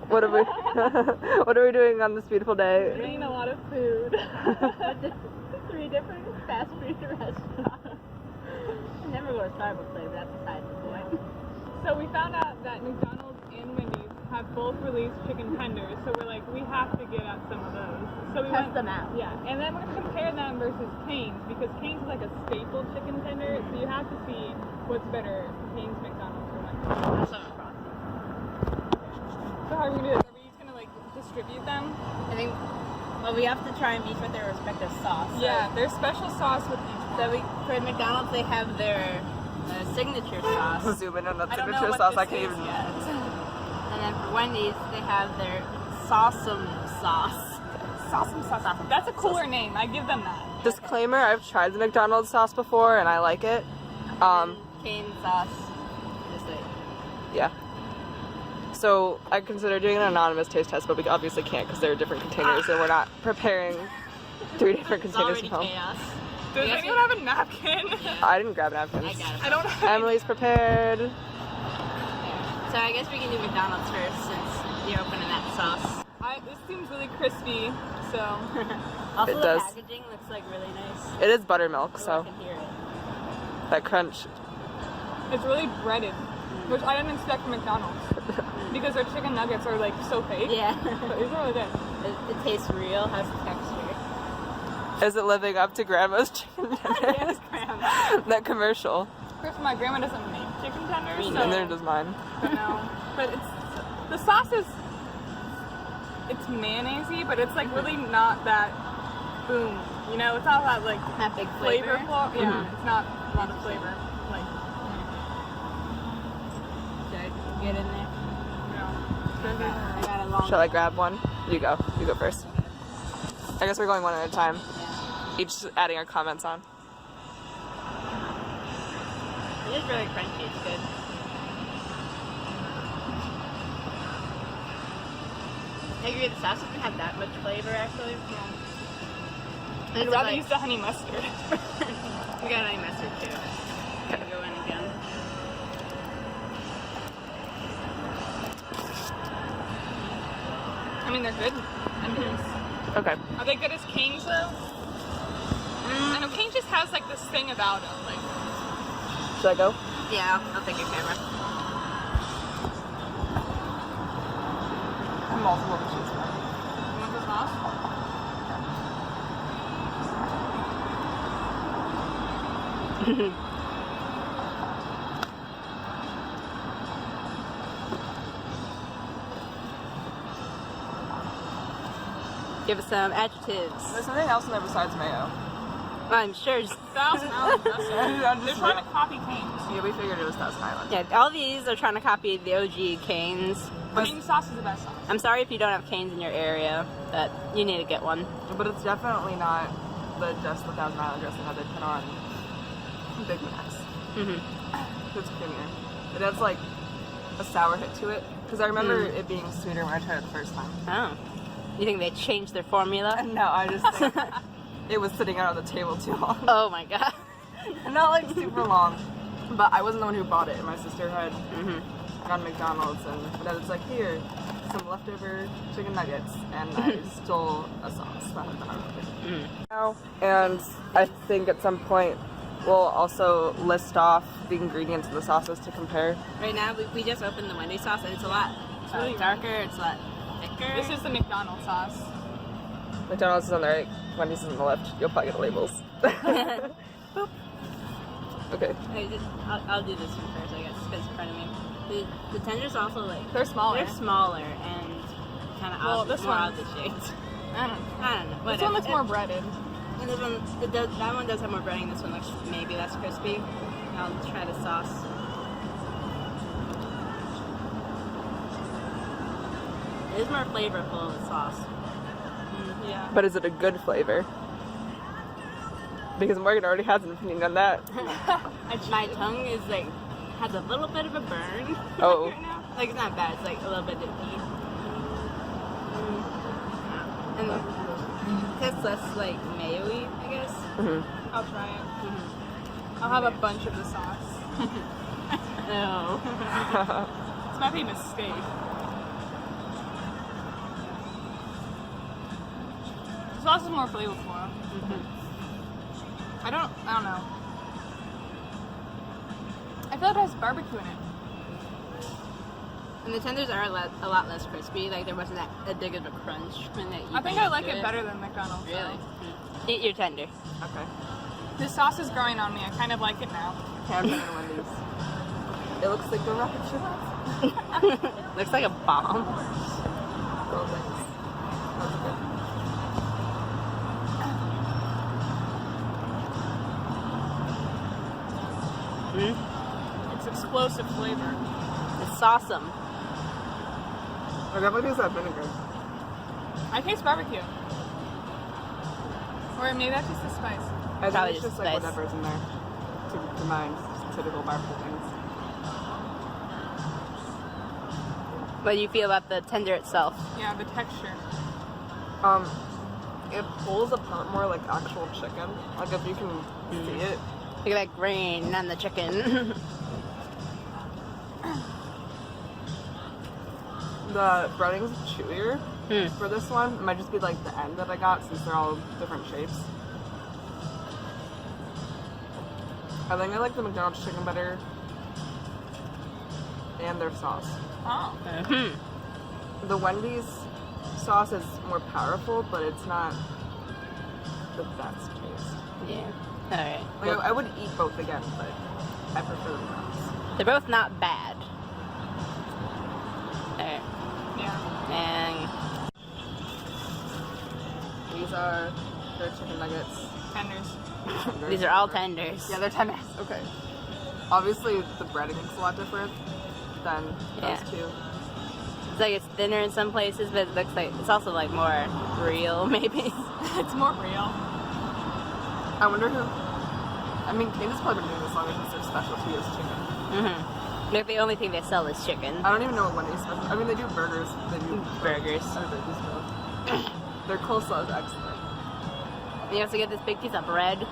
What are we what are we doing on this beautiful day? We're eating a lot of food. 3 different fast food restaurants. I never go to Starbucks, but that's besides the point. So we found out that McDonald's and Wendy's have both released chicken tenders, so we're like, we have to get at some of those. So we Test them out. Yeah, and then we're gonna compare them versus Cane's, because Cane's is like a staple chicken tender, so you have to see what's better, Cane's, McDonald's, or Wendy's. Also a frosty. So how are we gonna do this? Are we just gonna like distribute them? I think, well, we have to try them each with their respective sauce. So, Yeah, there's special sauce with each one. So for McDonald's, they have their signature sauce. Zoom in on that I don't know signature what sauce. this I can't is even. yet. And then for Wendy's, they have their Sawsome sauce. Sawsome sauce. That's a cooler name. I give them that. Disclaimer: I've tried the McDonald's sauce before and I like it. Cane sauce. Just like, Yeah. So I consider doing an anonymous taste test, but we obviously can't because they're different containers and we're not preparing 3 different it's containers already from home. chaos. Does Yes, anyone have a napkin? I didn't grab napkins. I got it. I don't have Emily's prepared. So I guess we can do McDonald's first since you're opening that sauce. This seems really crispy, so. Also, It the does. packaging looks like really nice. It is buttermilk, I so can hear it. that crunch. It's really breaded, which I didn't expect from McDonald's. Because their chicken nuggets are like so fake. Yeah. But these are really good. It tastes real, has texture. Is it living up to Grandma's chicken tenders? Yes, Graham. That commercial. Of course, my grandma doesn't make chicken tenders, so. And neither does mine. I know. But the sauce is, it's mayonnaisey, but it's like really not that boom. You know, it's not that like That big flavor. flavorful. Yeah, it's not a lot of flavor. Like, Should I get in there? you know. I got a long. Shall I grab one? You go. You go first. I guess we're going one at a time. Yeah. Each adding our comments on. It is really crunchy. It's good. I agree. The sauce doesn't have that much flavor, actually. I'd It's rather like- use the honey mustard. We got honey mustard too. Can go in again. I mean, they're good. Okay. Are they good as Cane's though? I know Cane's just has like this thing about it. Like, Should I go? Yeah, I'll take your camera. Multiple cheese. you want the sauce? Give us some adjectives. There's something else in there besides mayo. I'm sure. Thousand Island dressing. I'm They're just trying to copy Cane's. Yeah, we figured it was Thousand Island. Yeah, all these are trying to copy the OG Cane's. Cane's sauce is the best sauce. I'm sorry if you don't have Cane's in your area, but you need to get one. But it's definitely not just the Thousand Island dressing that they put on Big Macs. Mm-hmm. It's creamier. It has like a sour hit to it. Because I remember it being sweeter when I tried it the first time. Oh. You think they changed their formula? No, I just think it was sitting out on the table too long. Oh my god. Not like super long. But I wasn't the one who bought it. My sister had gone to McDonald's and then it's like, here, some leftover chicken nuggets. And I stole a sauce that had been on it. And I think at some point we'll also list off the ingredients of the sauces to compare. Right now, we just opened the Wendy sauce and it's a lot really darker, it's a lot thicker. This is the McDonald's sauce. McDonald's is on the right, Wendy's is on the left. You'll probably get the labels. Okay. I'll do this one first, I guess, because it's in front of me. The tenders also like They're smaller. They're smaller and kind of Well, this more one- oddly shaped. I don't know. I don't know. This Whatever. one looks more breaded. And this one, that one does have more breading. This one looks maybe less crispy. I'll try the sauce. It is more flavorful, the sauce. Yeah. But is it a good flavor? Because Morgan already has an opinion on that. My tongue is like, has a little bit of a burn. Oh. Right now. Like, it's not bad, it's like a little bit of heat. And it tastes less like mayo-y, I guess. I'll try it. I'll have a bunch of the sauce. No. This might be a mistake. sauce is more flavorful. I don't know. I feel like it has barbecue in it. And the tenders are a lot less crispy. Like there wasn't that a big of a crunch when that. I think I like it better than McDonald's. Really? Eat your tender. Okay. This sauce is growing on me. I kind of like it now. Ham and Wendy's. It looks like the rocket ship. Looks like a bomb. Oh, thanks. That's good. It's explosive flavor. It's awesome. I definitely taste that vinegar. I taste barbecue. Or maybe that's just the spice. I think Probably it's just just like spice. whatever's in there. To mine, typical barbecue things. What do you feel about the tender itself? Yeah, the texture. It pulls apart more like actual chicken. Like if you can see it. Look at that grain on the chicken. The breading's chewier for this one. It might just be like the end that I got since they're all different shapes. I think I like the McDonald's chicken better. And their sauce. Oh. The Wendy's sauce is more powerful, but it's not the best taste. Yeah. Alright. Like I would eat both again, but I prefer the McDonald's. They're both not bad. Alright. Yeah. And These are their chicken nuggets. Tenders. these are all tenders. Yeah, they're tenders. Okay. Obviously, the breading is a lot different than those two. It's like it's thinner in some places, but it looks like it's also like more real, maybe. It's more real. I wonder who. I mean, Canada's probably been doing this longer since their specialty is chicken. Like the only thing they sell is chicken. I don't even know what Wendy's special. I mean, they do burgers. They do Burgers. burgers. Their coleslaw is excellent. You also get this big piece of bread.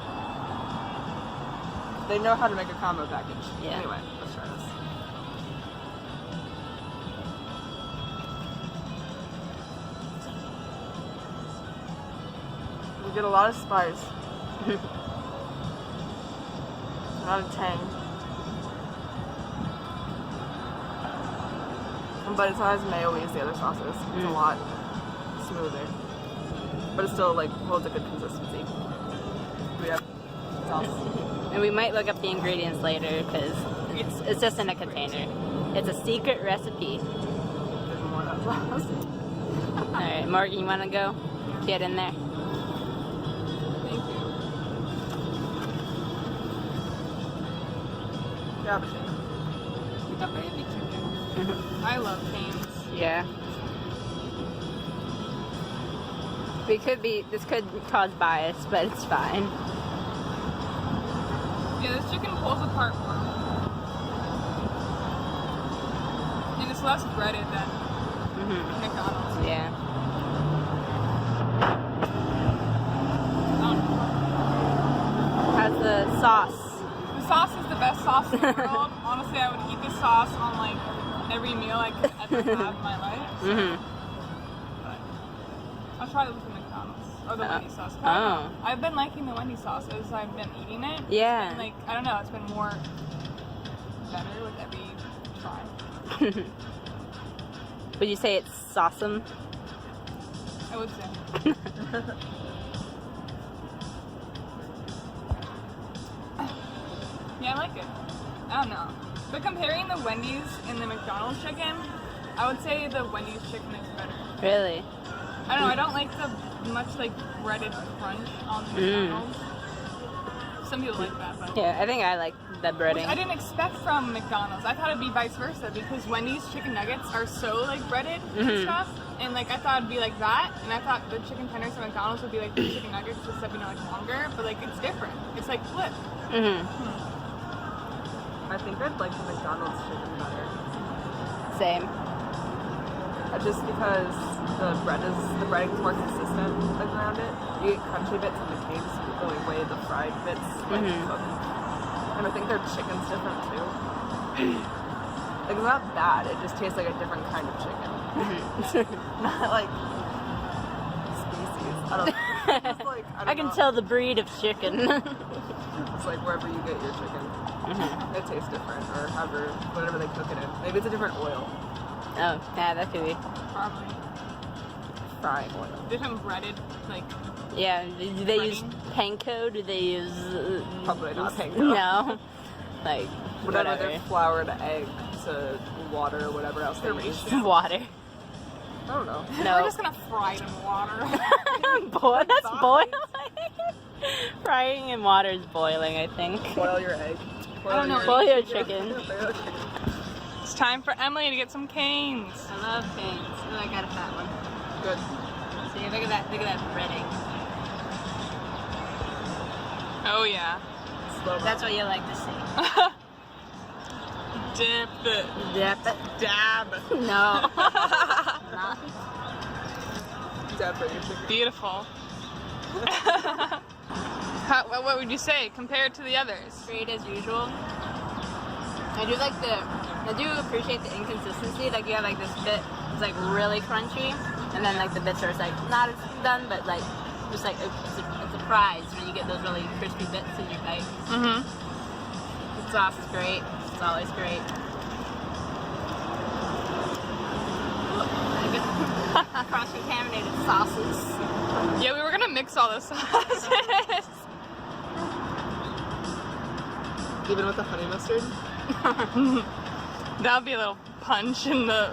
They know how to make a combo package. Yeah. Anyway, let's try this. We get a lot of spice. A lot of tang. But it's not as mayo-y as the other sauces. It's a lot smoother. But it still like holds a good consistency. We have sauce. And we might look up the ingredients later because it's just in a container. It's a secret recipe. There's more of that sauce. Alright, Morgan, you want to go? Get in there. Thank you. Yeah, but shit. The baby chicken. I love canes. Yeah. This could cause bias, but it's fine. Yeah, this chicken pulls apart more. And it's less breaded than McDonald's. Yeah. How's the sauce? The sauce is the best sauce in the world. Honestly, I would eat this sauce on like every meal I could ever have in my life. So. But I'll try it with the McDonald's or the Wendy's sauce. I've been liking the Wendy's sauce as I've been eating it. Yeah. And like I don't know, it's been more better with every try. Would you say it's awesome? I would say. Yeah, I like it. I don't know. But comparing the Wendy's and the McDonald's chicken, I would say the Wendy's chicken is better. Really? I don't know, I don't like the much like breaded crunch on the McDonald's. Some people like that, but Yeah, I think I like the breading. I didn't expect from McDonald's. I thought it'd be vice versa because Wendy's chicken nuggets are so like breaded and stuff. And like I thought it'd be like that, and I thought the chicken tenders from McDonald's would be like the chicken nuggets, just like like longer, but like it's different. It's like flip. I think I'd like the McDonald's chicken better. Same. Just because the breading's more consistent around it. You get crunchy bits in the cakes the way the fried bits like cook. And I think their chicken's different too. Like it's not bad, it just tastes like a different kind of chicken. Not like species. I don't know. Just like, I don't can know. tell the breed of chicken. It's like wherever you get your chicken. Mhm. It tastes different, or however, whatever they cook it in. Maybe it's a different oil. Oh, yeah, that could be. Probably. Frying oil. Different breaded, like, Yeah, do they use Breading? panko? Do they use... Probably not panko. No. Like, Whatever whatever. their floured egg to water or whatever else they use. Water. I don't know. we're No. just gonna fry it in water. That's boiling. Frying in water is boiling, I think. Boil your egg. I don't know. Boil your chicken. It's time for Emily to get some canes. I love canes. Oh, I got a fat one. Good. See, look at that breading. Oh yeah. Slow That's what you like to see. Dip it. Dip it. Dab. No. Not. Dab for your chicken. Beautiful. What would you say compared to the others? Great as usual. I do appreciate the inconsistency. Like you have like this bit, it's like really crunchy, and then like the bits are like not as done, but like just like it's a prize when you get those really crispy bits in your bite. Mm-hmm. The sauce is great. It's always great. Cross-contaminated sauces. Yeah, we were gonna mix all the sauces. Even with the honey mustard? That would be a little punch in the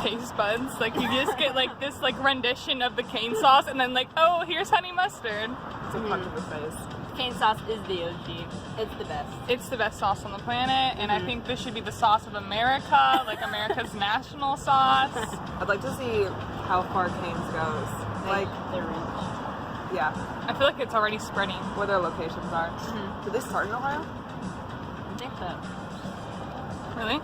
taste buds. Like you just get like this like rendition of the cane sauce, and then like, oh, here's honey mustard. It's a punch in the face. Cane sauce is the OG. It's the best. It's the best sauce on the planet, and I think this should be the sauce of America, like America's national sauce. I'd like to see how far Cane's goes. Like, the reach. yeah, I feel like it's already spreading. where their locations are. Did they start in Ohio? I think so. Really?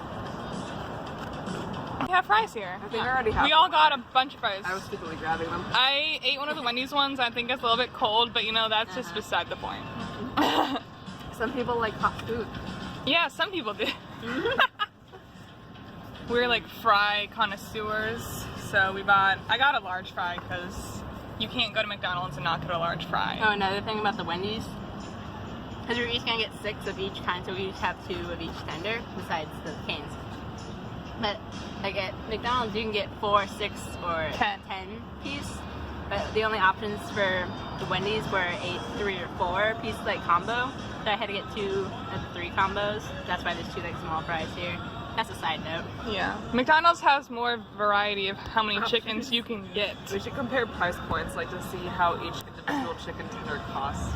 We have fries here. I think I already have. We all got a bunch of fries. I was secretly grabbing them. I ate one of the Wendy's ones. I think it's a little bit cold, but you know, that's just beside the point. Some people like hot food. Yeah, some people do. We're like fry connoisseurs, so I got a large fry because you can't go to McDonald's and not get a large fry. Oh, another thing about the Wendy's, because we're each gonna get 6 of each kind, so we each have 2 of each tender, besides the canes. But like at McDonald's, you can get 4, 6, or 10 piece. But the only options for the Wendy's were 8, 3, or 4 piece like combo. So I had to get 2 of the 3 combos. That's why there's 2 like small fries here. That's a side note. Yeah. McDonald's has more variety of how many chickens you can get. We should compare price points, like to see how each individual chicken tender costs.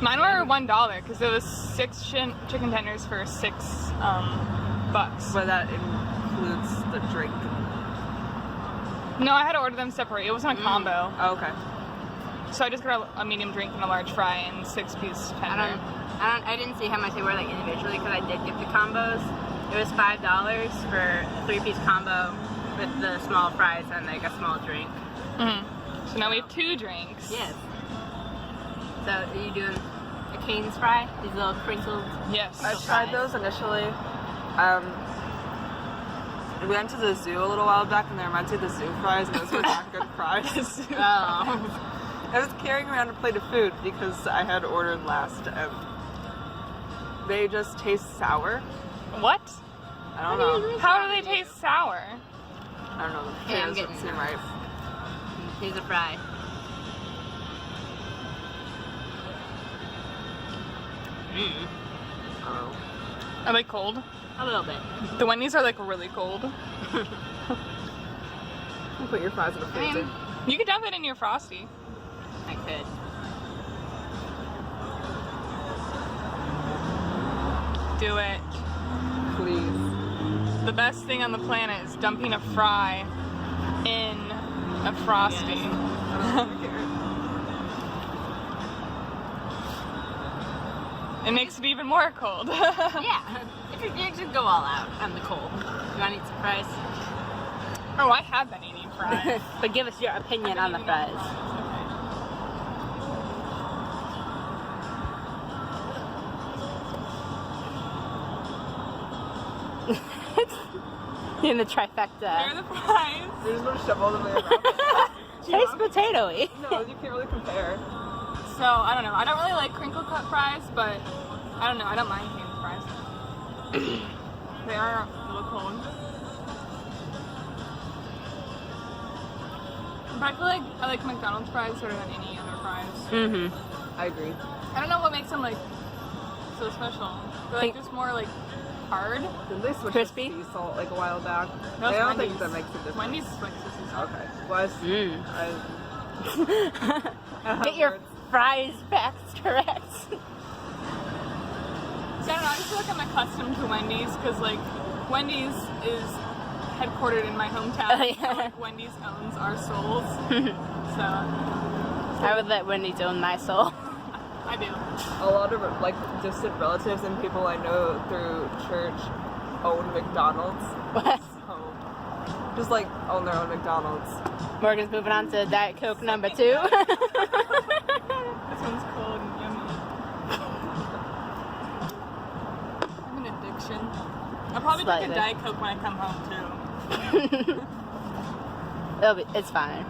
Mine were $1 because there was 6 chicken tenders for $6 bucks. But that includes the drink. No, I had to order them separate. It wasn't a combo. Oh, okay. So I just got a medium drink and a large fry and 6-piece tender. I didn't see how much they were like individually because I did get the combos. It was $5 for a 3-piece combo with the small fries and like a small drink. Mm-hmm. So now we have 2 drinks. Yes. So are you doing a Cane's fry? These little crinkled. Yes. I tried those initially. We went to the zoo a little while back, and they reminded me of the zoo fries, and those were not good fries. Oh. I was carrying around a plate of food because I had ordered last, and they just taste sour. What? I don't know. How do they taste sour? I don't know. The Okay, I'm potatoes getting don't seem it. right. Here's a fry. Oh. Are they cold? A little bit. The Wendy's are like really cold. You put your fries in the freezer. You could dump it in your frosty. I could. Do it. Please. The best thing on the planet is dumping a fry in a frosty. I don't care. It makes it even more cold. Yeah. You should go all out on the cold. You want to eat some fries? Oh, I have been eating fries. But give us your opinion on the fries. In the trifecta. Here are the fries. You're just gonna shove all them in your mouth. Tastes potatoy. No, you can't really compare. So, I don't know. I don't really like crinkle cut fries, but I don't know. I don't mind candy fries. They are a little cold. But I feel like I like McDonald's fries better than any other fries. Mm-hmm. I agree. I don't know what makes them like so special. They're like just more like hard. Did they switch Crispy? to sea salt like a while back? No, I it's don't think Wendy's. that makes a difference. Wendy's switched to sea salt. Okay. Was Get your fries facts correct. So I don't know, I just feel like I'm accustomed to Wendy's because like Wendy's is headquartered in my hometown. Oh, yeah. So, like, Wendy's owns our souls. So I would let Wendy own my soul. I do. a lot of like distant relatives and people I know through church own McDonald's. What? So just like own their own McDonald's. Morgan's moving on to Diet Coke number 2. This one's cold and yummy. I have an addiction. I'll probably drink Slightly. a Diet Coke when I come home too. It's fine.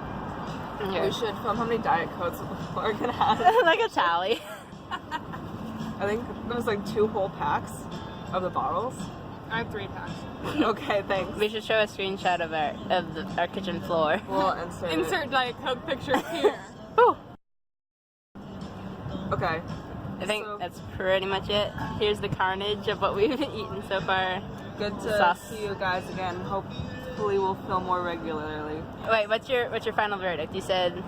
Yeah, we should film how many Diet Cokes Morgan has. Like a tally. I think there was like 2 whole packs of the bottles. I have 3 packs. Okay, thanks. We should show a screenshot of our kitchen floor. We'll insert it. Insert Diet Coke pictures here. Whew. Okay. I think So- that's pretty much it. Here's the carnage of what we've eaten so far. Good to Sauce. see you guys again. Hopefully we'll film more regularly. Wait, what's your final verdict? You said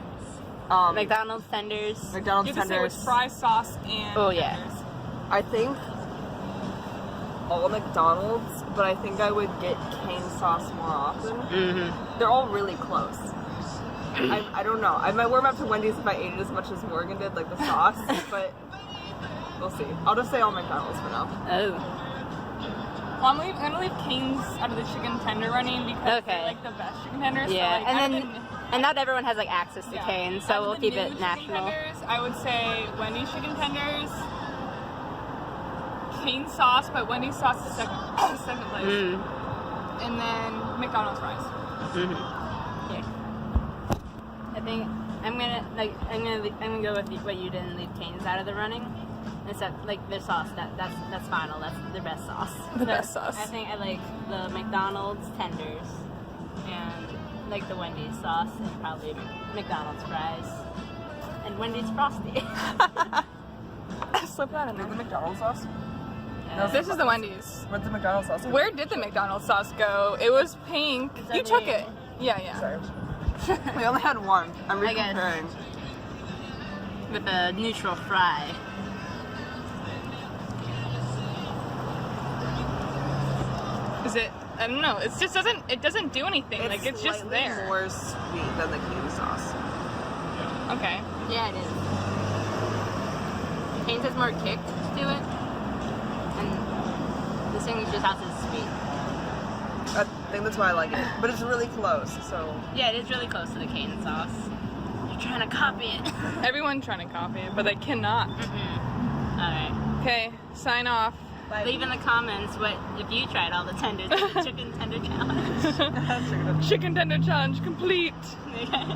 McDonald's tenders. McDonald's You have to say tenders. with fry sauce and Oh, yeah. tenders. I think all McDonald's, but I think I would get cane sauce more often. Mm-hmm. They're all really close. I don't know. I might warm up to Wendy's if I ate it as much as Morgan did, like the sauce, but we'll see. I'll just say all McDonald's for now. Oh. Well, I'm gonna leave Cane's out of the chicken tender running because Okay. they're like the best chicken tenders. Yeah, so, like, and out of then and not everyone has like access to yeah. Cane's, Out so of we'll the keep new it chicken national. Tenders, I would say Wendy's chicken tenders, Cane's sauce, but Wendy's sauce is second place, Mm. and then McDonald's fries. Mm-hmm. Here. I think I'm gonna go with what you did and leave Cane's out of the running. Except like their sauce, that's final. That's the best sauce. The best sauce. I think I like the McDonald's tenders and like the Wendy's sauce and probably McDonald's fries and Wendy's frosty. Slip that in The there. McDonald's sauce? This is the Wendy's. Where's the McDonald's sauce? Where did the McDonald's sauce go? It was pink. that You took me? it. Yeah. Sorry. We only had one. I'm I guess. re-comparing. With a neutral fry. Is it? I don't know. It just doesn't. It doesn't do anything. Like it's just slightly there. more sweet than the cane sauce. Okay. Yeah, it is. Cane's has more kick to it, and this thing just has its sweet. I think that's why I like it. But it's really close, so. Yeah, it is really close to the cane sauce. You're trying to copy it. Everyone's trying to copy it, but they cannot. Mm-mm. All right. Okay. Sign off. Leave in the comments what if you tried all the tenders, the chicken tender challenge. Chicken tender challenge complete. Okay.